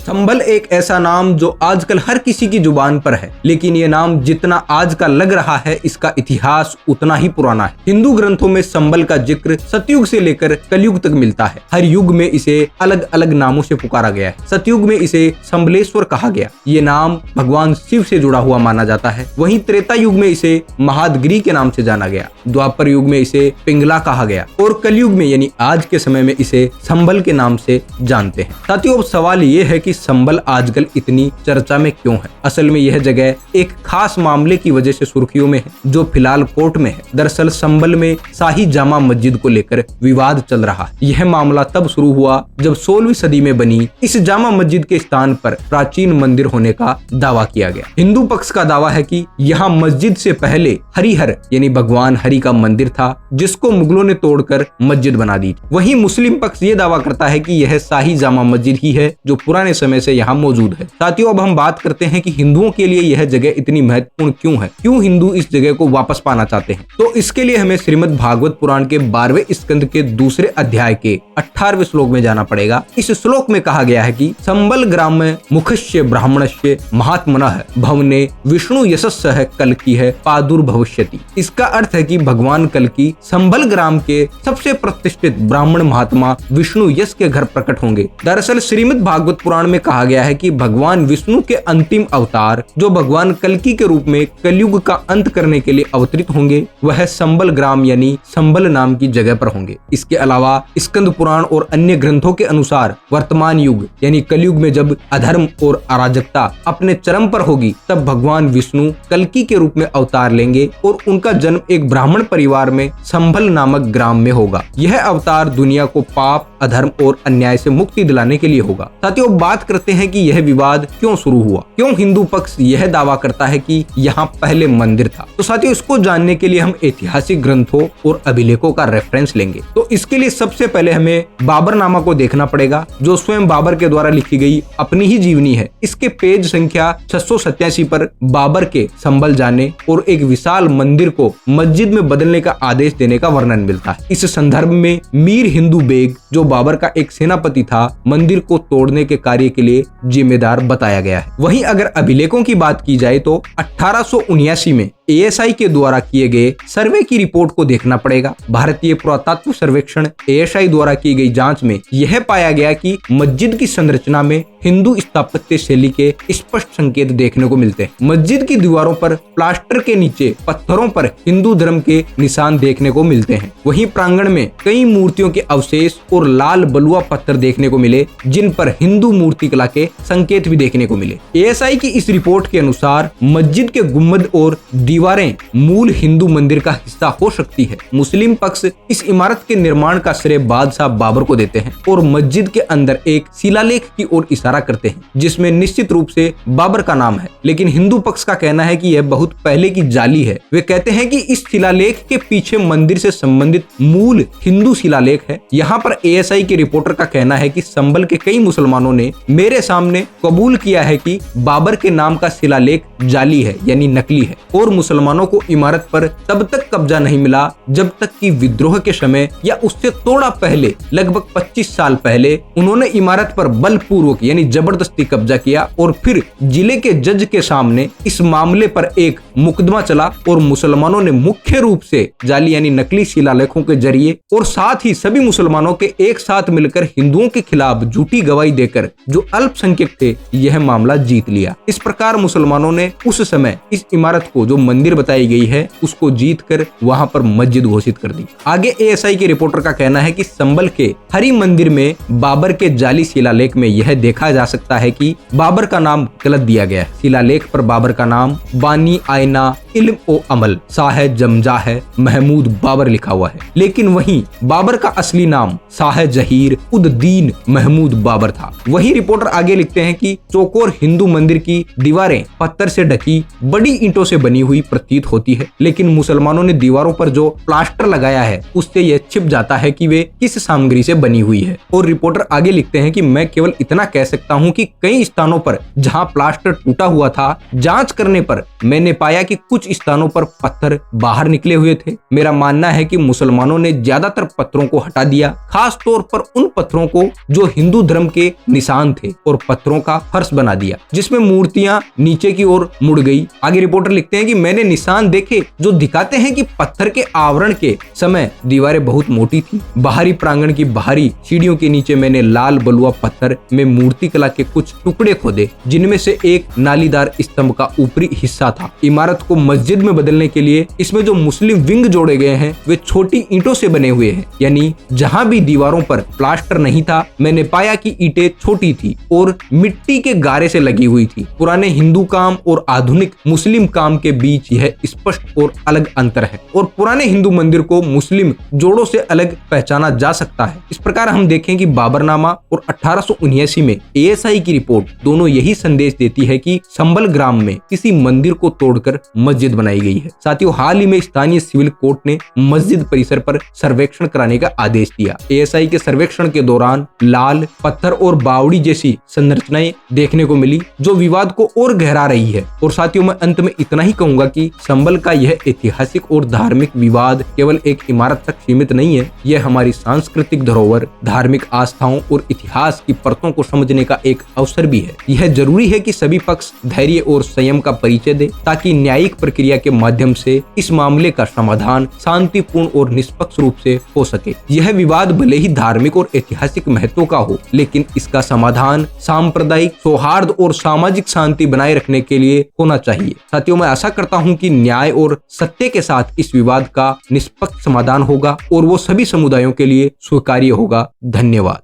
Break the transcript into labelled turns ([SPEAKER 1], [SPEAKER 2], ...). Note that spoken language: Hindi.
[SPEAKER 1] संभल एक ऐसा नाम जो आजकल हर किसी की जुबान पर है, लेकिन ये नाम जितना आज का लग रहा है इसका इतिहास उतना ही पुराना है। हिंदू ग्रंथों में संभल का जिक्र सतयुग से लेकर कलयुग तक मिलता है। हर युग में इसे अलग अलग नामों से पुकारा गया है। सतयुग में इसे संबलेश्वर कहा गया। ये नाम भगवान शिव से जुड़ा हुआ माना जाता है। वहीं त्रेता युग में इसे महादगिरी के नाम से जाना गया। द्वापर युग में इसे पिंगला कहा गया और कलयुग में यानी आज के समय में इसे संभल के नाम से जानते हैं। साथियों, अब सवाल ये है कि संभल आजकल इतनी चर्चा में क्यों है? असल में यह जगह एक खास मामले की वजह से सुर्खियों में है, जो फिलहाल कोर्ट में है। दरअसल संभल में शाही जामा मस्जिद को लेकर विवाद चल रहा है। यह मामला तब शुरू हुआ जब 16वीं सदी में बनी इस जामा मस्जिद के स्थान पर प्राचीन मंदिर होने का दावा किया गया। हिंदू पक्ष का दावा है कि यहाँ मस्जिद से पहले हरिहर यानी भगवान हरि का मंदिर था, जिसको मुगलों ने तोड़कर मस्जिद बना दी। वहीं मुस्लिम पक्ष ये दावा करता है कि यह शाही जामा मस्जिद ही है जो पुराने समय से यहाँ मौजूद है। साथियों, अब हम बात करते हैं कि हिंदुओं के लिए यह जगह इतनी महत्वपूर्ण क्यों है, क्यों हिंदू इस जगह को वापस पाना चाहते हैं। तो इसके लिए हमें श्रीमद् भागवत पुराण के 12वें स्कंद के दूसरे अध्याय के 18वें श्लोक में जाना पड़ेगा। इस श्लोक में कहा गया है कि संबल ग्राम में मुखस्य ब्राह्मणस्य महात्मनः भवने विष्णु यशस्सः कल्कि है पादुर्भविष्यति। इसका अर्थ है कि भगवान कल्कि संबल ग्राम के सबसे प्रतिष्ठित ब्राह्मण महात्मा विष्णु यश के घर प्रकट होंगे। दरअसल श्रीमद् भागवत पुराण में कहा गया है कि भगवान विष्णु के अंतिम अवतार जो भगवान कल्कि के रूप में कलयुग का अंत करने के लिए अवतरित होंगे, वह संबल ग्राम यानी संबल नाम की जगह पर होंगे। इसके अलावा स्कंद पुराण और अन्य ग्रंथों के अनुसार वर्तमान युग यानी कलयुग में जब अधर्म और अराजकता अपने चरम पर होगी, तब भगवान विष्णु कल्कि के रूप में अवतार लेंगे और उनका जन्म एक ब्राह्मण परिवार में संभल नामक ग्राम में होगा। यह अवतार दुनिया को पाप, अधर्म और अन्याय से मुक्ति दिलाने के लिए होगा। साथियों, बात करते हैं कि यह विवाद क्यों शुरू हुआ, क्यों हिंदू पक्ष यह दावा करता है कि यहाँ पहले मंदिर था। तो साथियों, इसको जानने के लिए हम ऐतिहासिक ग्रंथों और अभिलेखों का रेफरेंस लेंगे। तो इसके लिए सबसे पहले हमें बाबरनामा को देखना पड़ेगा, जो स्वयं बाबर के द्वारा लिखी गई अपनी ही जीवनी है। इसके पेज संख्या 687 पर बाबर के संभल जाने और एक विशाल मंदिर को मस्जिद में बदलने का आदेश देने का वर्णन मिलता है। इस संदर्भ में मीर हिंदू बेग, जो बाबर का एक सेनापति था, मंदिर को तोड़ने के कार्य के लिए जिम्मेदार बताया गया है। वहीं अगर अभिलेखों की बात की जाए तो 1879 में ASI के द्वारा किए गए सर्वे की रिपोर्ट को देखना पड़ेगा। भारतीय पुरातत्व सर्वेक्षण ASI द्वारा की गई जांच में यह पाया गया कि मस्जिद की संरचना में हिंदू स्थापत्य शैली के स्पष्ट संकेत देखने को मिलते हैं। मस्जिद की दीवारों पर प्लास्टर के नीचे पत्थरों पर हिंदू धर्म के निशान देखने को मिलते हैं। वहीं प्रांगण में कई मूर्तियों के अवशेष और लाल बलुआ पत्थर देखने को मिले, जिन पर हिंदू मूर्ति कला के संकेत भी देखने को मिले। ASI की इस रिपोर्ट के अनुसार मस्जिद के गुम्बद और दीवारें मूल हिंदू मंदिर का हिस्सा हो सकती है। मुस्लिम पक्ष इस इमारत के निर्माण का श्रेय बादशाह बाबर को देते हैं और मस्जिद के अंदर एक शिलालेख की ओर इशारा करते हैं, जिसमें निश्चित रूप से बाबर का नाम है। लेकिन हिंदू पक्ष का कहना है कि यह बहुत पहले की जाली है। वे कहते हैं कि इस शिलालेख के पीछे मंदिर से संबंधित मूल हिंदू शिलालेख है। यहाँ पर ASI के रिपोर्टर का कहना है कि संभल के कई मुसलमानों ने मेरे सामने कबूल किया है कि बाबर के नाम का शिलालेख जाली है यानी नकली है, और मुसलमानों को इमारत पर तब तक कब्जा नहीं मिला जब तक कि विद्रोह के समय या उससे थोड़ा पहले लगभग 25 साल पहले उन्होंने इमारत पर बलपूर्वक यानी जबरदस्ती कब्जा किया और फिर जिले के जज के सामने इस मामले पर एक मुकदमा चला और मुसलमानों ने मुख्य रूप से जाली यानी नकली शिलालेखों के जरिए और साथ ही सभी मुसलमानों के एक साथ मिलकर हिंदुओं के खिलाफ झूठी गवाही देकर जो अल्पसंख्यक थे यह मामला जीत लिया। इस प्रकार मुसलमानों ने उस समय इस इमारत को जो मंदिर बताई गई है उसको जीत कर वहां पर मस्जिद घोषित कर दी। आगे ASI के रिपोर्टर का कहना है कि संबल के हरि मंदिर में बाबर के जाली शिलालेख में यह देखा जा सकता है कि बाबर का नाम गलत दिया गया है। शिलालेख पर बाबर का नाम बानी आयना इल्म ओ अमल शाह जमजा है महमूद बाबर लिखा हुआ है, लेकिन वहीं बाबर का असली नाम शाह जहीर उद्दीन महमूद बाबर था। वही रिपोर्टर आगे लिखते हैं कि चौकोर हिंदू मंदिर की दीवारें पत्थर से ढकी बड़ी ईंटों से बनी हुई प्रतीत होती है, लेकिन मुसलमानों ने दीवारों पर जो प्लास्टर लगाया है उससे यह छिप जाता है कि वे किस सामग्री से बनी हुई है। और रिपोर्टर आगे लिखते हैं कि मैं केवल इतना कह सकता हूं कि कई स्थानों पर जहां प्लास्टर टूटा हुआ था, जांच करने पर मैंने पाया पाया कि कुछ स्थानों पर पत्थर बाहर निकले हुए थे। मेरा मानना है कि मुसलमानों ने ज्यादातर पत्थरों को हटा दिया, खास तौर पर उन पत्थरों को जो हिंदू धर्म के निशान थे, और पत्थरों का फर्श बना दिया जिसमें मूर्तियां नीचे की ओर मुड़ गई। आगे रिपोर्टर लिखते हैं कि मैंने निशान देखे जो दिखाते हैं कि पत्थर के आवरण के समय दीवारें बहुत मोटी थी। बाहरी प्रांगण की बाहरी सीढ़ियों के नीचे मैंने लाल बलुआ पत्थर में मूर्ति कला के कुछ टुकड़े खोदे, जिनमें से एक नालीदार स्तंभ का ऊपरी हिस्सा था। इमारत को मस्जिद में बदलने के लिए इसमें जो मुस्लिम विंग जोड़े गए हैं वे छोटी ईंटों से बने हुए हैं, यानी जहां भी दीवारों पर प्लास्टर नहीं था मैंने पाया कि ईंटें छोटी थी और मिट्टी के गारे से लगी हुई थी। पुराने हिंदू काम और आधुनिक मुस्लिम काम के बीच यह स्पष्ट और अलग अंतर है, और पुराने हिंदू मंदिर को मुस्लिम जोड़ों से अलग पहचाना जा सकता है। इस प्रकार हम देखें कि बाबरनामा और 1879 में ASI की रिपोर्ट दोनों यही संदेश देती है कि संभल ग्राम में किसी मंदिर को तोड़कर मस्जिद बनाई गई है। साथियों, हाल ही में स्थानीय सिविल कोर्ट ने मस्जिद परिसर पर सर्वेक्षण कराने का आदेश दिया। ASI के सर्वेक्षण के दौरान लाल पत्थर और बावड़ी जैसी संरचनाएं देखने को मिली जो विवाद को और गहरा रही है। और साथियों, मैं अंत में इतना ही कहूंगा कि संभल का यह ऐतिहासिक और धार्मिक विवाद केवल एक इमारत तक सीमित नहीं है, यह हमारी सांस्कृतिक धरोहर, धार्मिक आस्थाओं और इतिहास की परतों को समझने का एक अवसर भी है। यह जरूरी है कि सभी पक्ष धैर्य और संयम का परिचय दे ताकि न्यायिक प्रक्रिया के माध्यम से इस मामले का समाधान शांतिपूर्ण और निष्पक्ष रूप से हो सके। यह विवाद भले ही धार्मिक और ऐतिहासिक महत्व का हो, लेकिन इसका समाधान सांप्रदायिक सौहार्द और सामाजिक शांति बनाए रखने के लिए होना चाहिए। साथियों, मैं आशा करता हूं कि न्याय और सत्य के साथ इस विवाद का निष्पक्ष समाधान होगा और वो सभी समुदायों के लिए स्वीकार्य होगा। धन्यवाद।